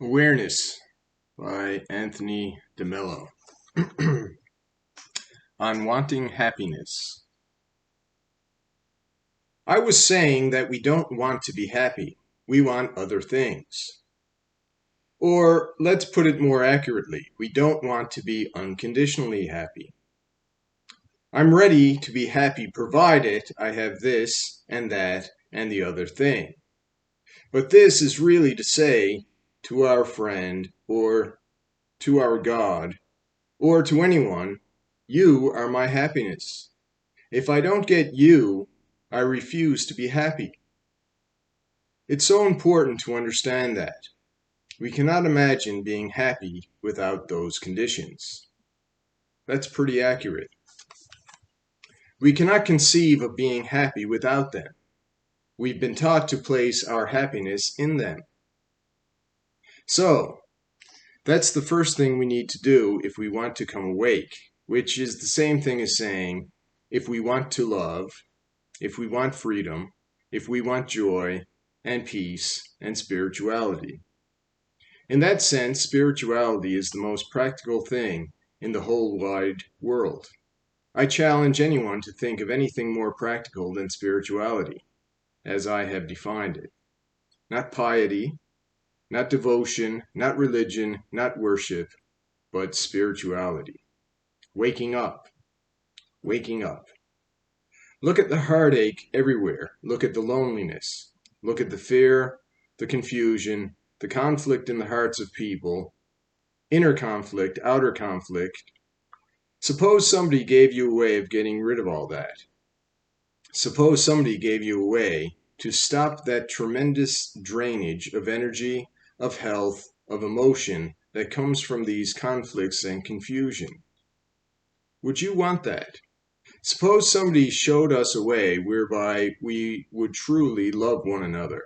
Awareness by Anthony DeMello. On wanting happiness. I was saying that we don't want to be happy. We want other things. Or let's put it more accurately, we don't want to be unconditionally happy. I'm ready to be happy provided I have this and that and the other thing. But this is really to say to our friend or to our God or to anyone, you are my happiness. If I don't get you, I refuse to be happy. It's so important to understand that. We cannot imagine being happy without those conditions. That's pretty accurate. We cannot conceive of being happy without them. We've been taught to place our happiness in them. So, that's the first thing we need to do if we want to come awake, which is the same thing as saying, if we want to love, if we want freedom, if we want joy and peace and spirituality. In that sense, spirituality is the most practical thing in the whole wide world. I challenge anyone to think of anything more practical than spirituality, as I have defined it. Not piety, not devotion, not religion, not worship, but spirituality. Waking up. Waking up. Look at the heartache everywhere. Look at the loneliness. Look at the fear, the confusion, the conflict in the hearts of people, inner conflict, outer conflict. Suppose somebody gave you a way of getting rid of all that. Suppose somebody gave you a way to stop that tremendous drainage of energy, of health, of emotion that comes from these conflicts and confusion. Would you want that? Suppose somebody showed us a way whereby we would truly love one another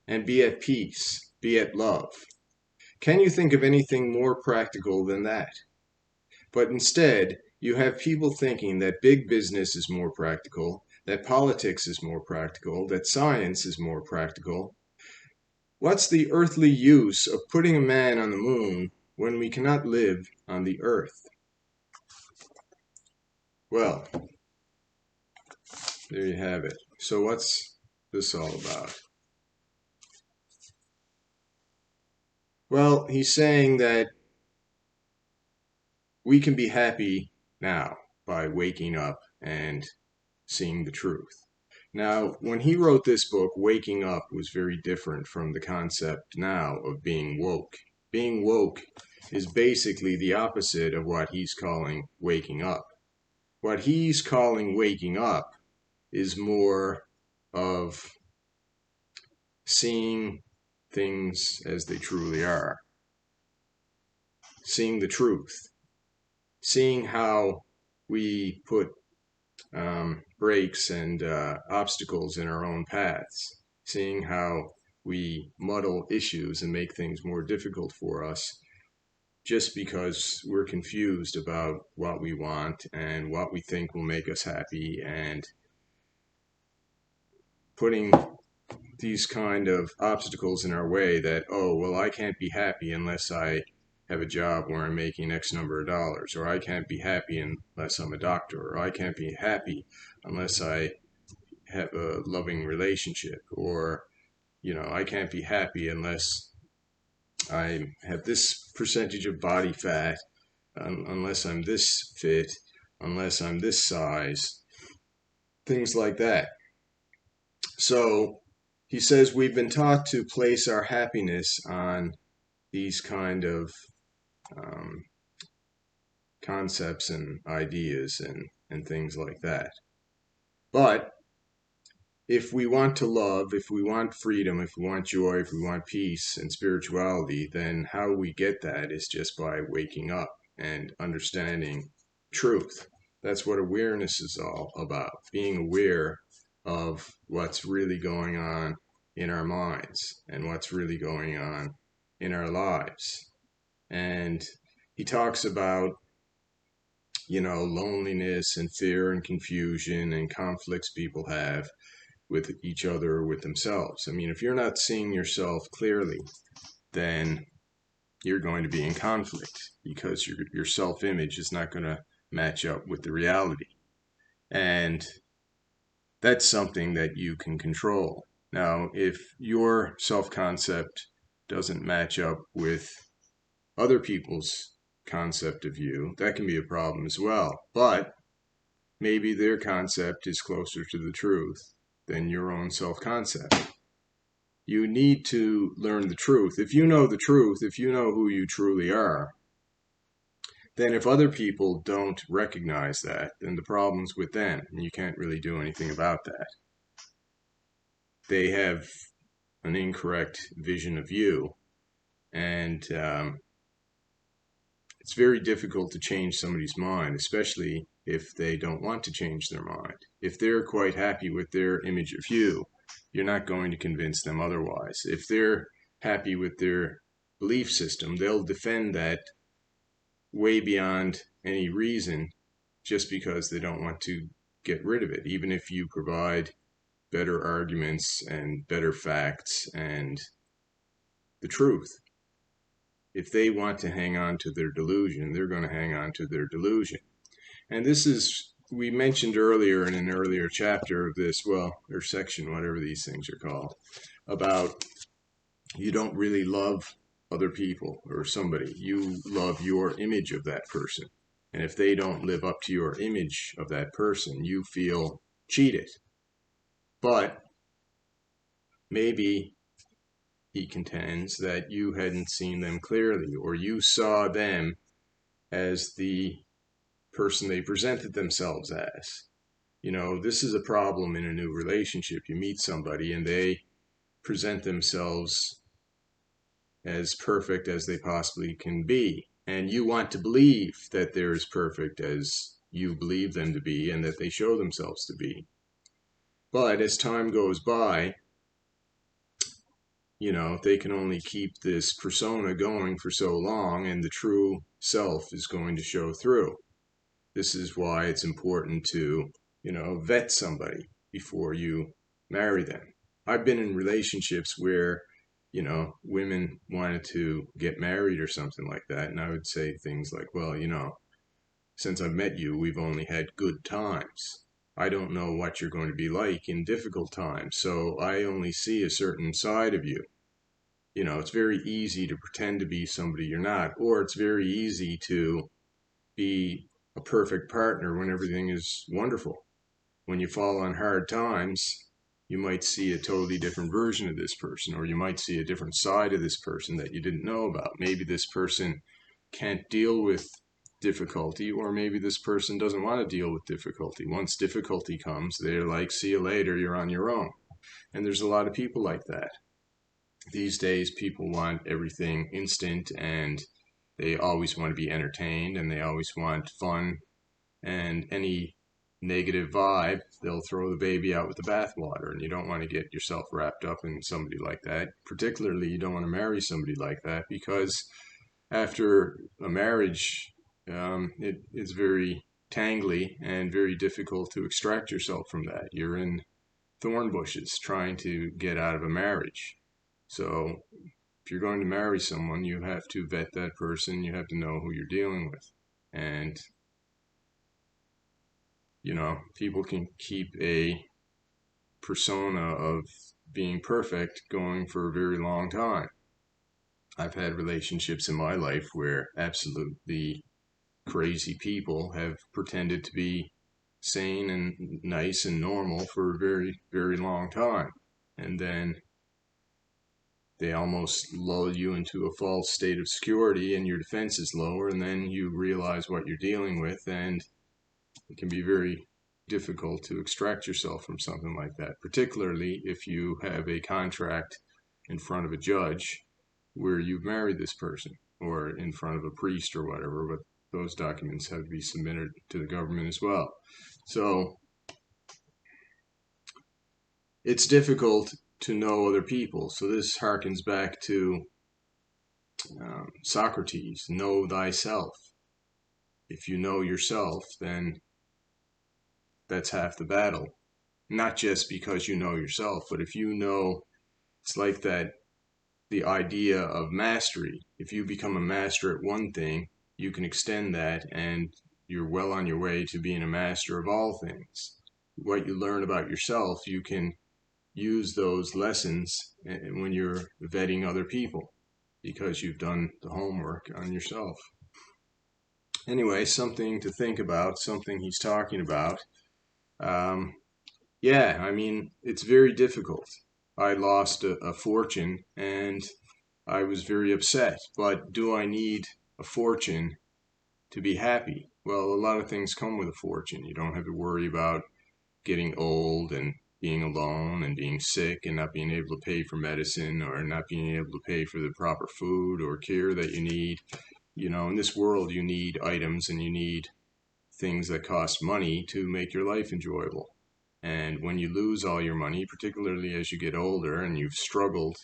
and be at peace, be at love. Can you think of anything more practical than that? But instead, you have people thinking that big business is more practical, that politics is more practical, that science is more practical. What's the earthly use of putting a man on the moon when we cannot live on the earth? Well, there you have it. So what's this all about? Well, he's saying that we can be happy now by waking up and seeing the truth. Now, when he wrote this book, waking up was very different from the concept now of being woke. Being woke is basically the opposite of what he's calling waking up. What he's calling waking up is more of seeing things as they truly are, seeing the truth, seeing how we put breaks and obstacles in our own paths, seeing how we muddle issues and make things more difficult for us just because we're confused about what we want and what we think will make us happy, and putting these kind of obstacles in our way that, oh, well, I can't be happy unless I have a job where I'm making X number of dollars, or I can't be happy unless I'm a doctor, or I can't be happy unless I have a loving relationship, or, I can't be happy unless I have this percentage of body fat, unless I'm this fit, unless I'm this size, things like that. So he says we've been taught to place our happiness on these kind of um, concepts and ideas and things like that. But if we want to love, if we want freedom, if we want joy, if we want peace and spirituality, then how we get that is just by waking up and understanding truth. That's what awareness is all about, being aware of what's really going on in our minds and what's really going on in our lives. And he talks about, loneliness and fear and confusion and conflicts people have with each other or with themselves. I mean, if you're not seeing yourself clearly, then you're going to be in conflict because your self-image is not going to match up with the reality. And that's something that you can control. Now, if your self-concept doesn't match up with other people's concept of you, that can be a problem as well. But maybe their concept is closer to the truth than your own self-concept. You need to learn the truth. If you know the truth, if you know who you truly are, then if other people don't recognize that, then the problem's with them, and you can't really do anything about that. They have an incorrect vision of you, and it's very difficult to change somebody's mind, especially if they don't want to change their mind. If they're quite happy with their image of you, you're not going to convince them otherwise. If they're happy with their belief system, they'll defend that way beyond any reason just because they don't want to get rid of it, even if you provide better arguments and better facts and the truth. If they want to hang on to their delusion, they're going to hang on to their delusion. And this is, we mentioned earlier in an earlier chapter of this, well, or section, whatever these things are called, about you don't really love other people or somebody. You love your image of that person. And if they don't live up to your image of that person, you feel cheated. But maybe he contends that you hadn't seen them clearly, or you saw them as the person they presented themselves as. You know, this is a problem in a new relationship. You meet somebody and they present themselves as perfect as they possibly can be. And you want to believe that they're as perfect as you believe them to be and that they show themselves to be. But as time goes by, you know, they can only keep this persona going for so long, and the true self is going to show through. This is why it's important to, you know, vet somebody before you marry them. I've been in relationships where, you know, women wanted to get married or something like that, and I would say things like, well, you know, since I've met you, we've only had good times. I don't know what you're going to be like in difficult times, so I only see a certain side of you. You know, it's very easy to pretend to be somebody you're not, or it's very easy to be a perfect partner when everything is wonderful. When you fall on hard times, you might see a totally different version of this person, or you might see a different side of this person that you didn't know about. Maybe this person can't deal with difficulty, or maybe this person doesn't want to deal with difficulty. Once difficulty comes, they're like, see you later, you're on your own. And there's a lot of people like that. These days, people want everything instant, and they always want to be entertained, and they always want fun, and any negative vibe, they'll throw the baby out with the bathwater, and you don't want to get yourself wrapped up in somebody like that. Particularly, you don't want to marry somebody like that, because after a marriage, it is very tangly and very difficult to extract yourself from that. You're in thorn bushes trying to get out of a marriage. So if you're going to marry someone, you have to vet that person. You have to know who you're dealing with. And, you know, people can keep a persona of being perfect going for a very long time. I've had relationships in my life where absolutely crazy people have pretended to be sane and nice and normal for a very, very long time. And then they almost lull you into a false state of security and your defense is lower, and then you realize what you're dealing with, and it can be very difficult to extract yourself from something like that, particularly if you have a contract in front of a judge where you've married this person, or in front of a priest or whatever, but those documents have to be submitted to the government as well. So it's difficult to know other people. So this harkens back to Socrates, know thyself. If you know yourself, then that's half the battle. Not just because you know yourself, but if you know, it's like that the idea of mastery. If you become a master at one thing, you can extend that, and you're well on your way to being a master of all things. What you learn about yourself, you can use those lessons when you're vetting other people, because you've done the homework on yourself. Anyway, something to think about, something he's talking about. Um, yeah, I mean, it's very difficult. I lost a fortune and I was very upset. But do I need a fortune to be happy? Well, a lot of things come with a fortune. You don't have to worry about getting old and being alone and being sick and not being able to pay for medicine or not being able to pay for the proper food or care that you need. You know, in this world, you need items and you need things that cost money to make your life enjoyable. And when you lose all your money, particularly as you get older and you've struggled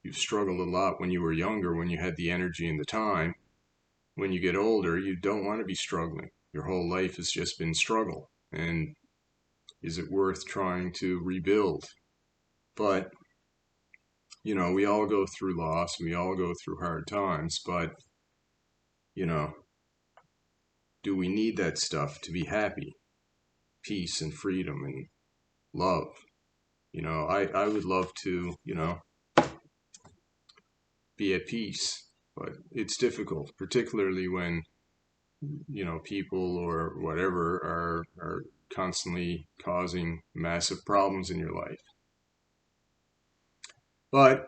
a lot when you were younger, when you had the energy and the time. When you get older, you don't want to be struggling. Your whole life has just been struggle. And is it worth trying to rebuild? But, you know, we all go through loss, we all go through hard times, but, you know, do we need that stuff to be happy? Peace and freedom and love. You know, I would love to, you know, be at peace, but it's difficult, particularly when, you know, people or whatever are constantly causing massive problems in your life. But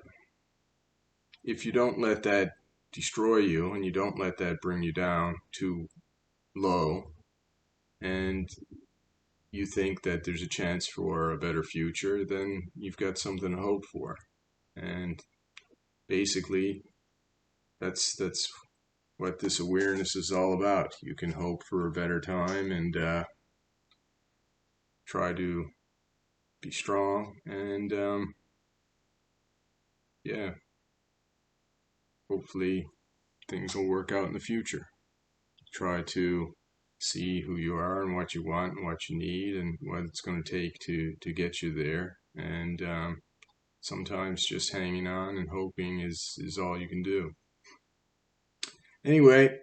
if you don't let that destroy you and you don't let that bring you down too low, and you think that there's a chance for a better future, then you've got something to hope for. And basically, that's what this awareness is all about. You can hope for a better time and try to be strong and yeah, hopefully things will work out in the future. Try to see who you are and what you want and what you need and what it's going to take to get you there. And sometimes just hanging on and hoping is all you can do. Anyway,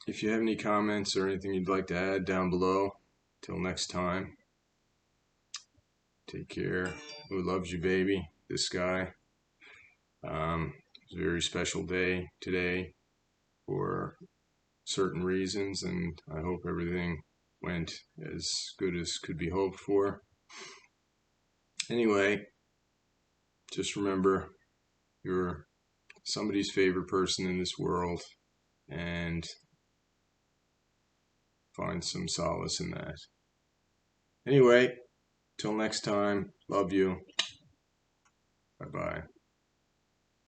if you have any comments or anything you'd like to add down below, till next time, take care. Who loves you, baby? This guy. It's a very special day today for certain reasons, and I hope everything went as good as could be hoped for. Anyway, just remember you're somebody's favorite person in this world and find some solace in that. Anyway, till next time, love you. Bye-bye.